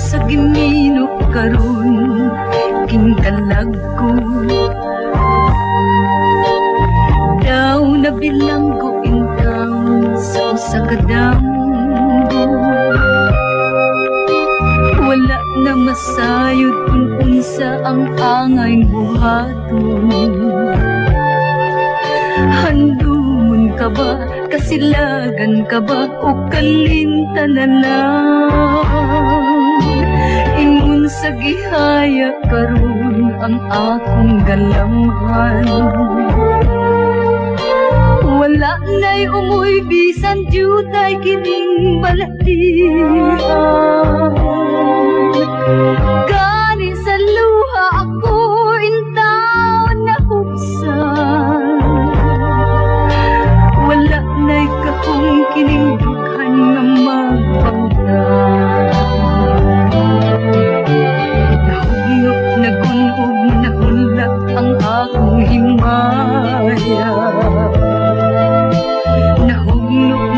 sa ginino karon kinkalag ko. Daw nabilanggo income sa usa ka damgo. Wala na masayod kung unsa ang angay buhaton. Handumon ka ba, kasilagan ka ba, o kalinta na lang? Ingon sa gihaya karon ang akong galamhan. Wala na'y umuy bisan jutay kining balatian. Gani sa luha ako intaw na huksan. Wala na'y kahong kining dughan nga magpautan. Nahugnog na gunog na hulak ang akong himaya.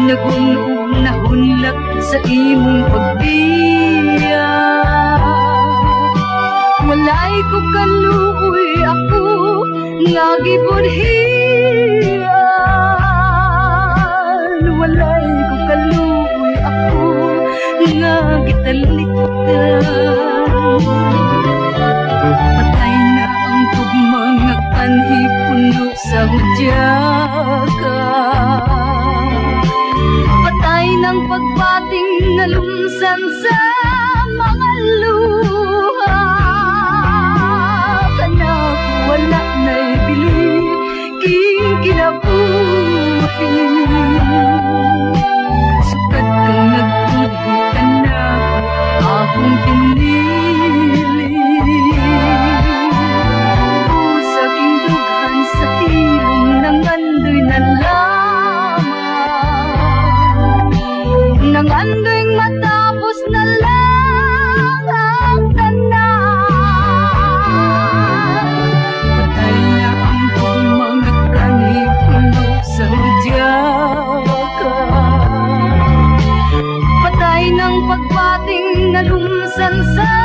Nagunog na hunlak sa imong pagbiya. Walay ko kaluoy ako nga gibunhian. Walay ko kaluoy ako nga gitalikdan. Patay na ang tugmang nga kanhi puno sa hudyaka. Patay ng pagpating na lumsan sa mga luha. Kanak wala na'y bili king kinabuhi. Sukat kang nagtudhi kanak akong pinili. Sa king dughan sa ilong ng andoy na nang andoing matapos na lang ang tanan. Patay na ang mga kanhi puno sa hudyaka. Patay ng pagpating na lumsan sa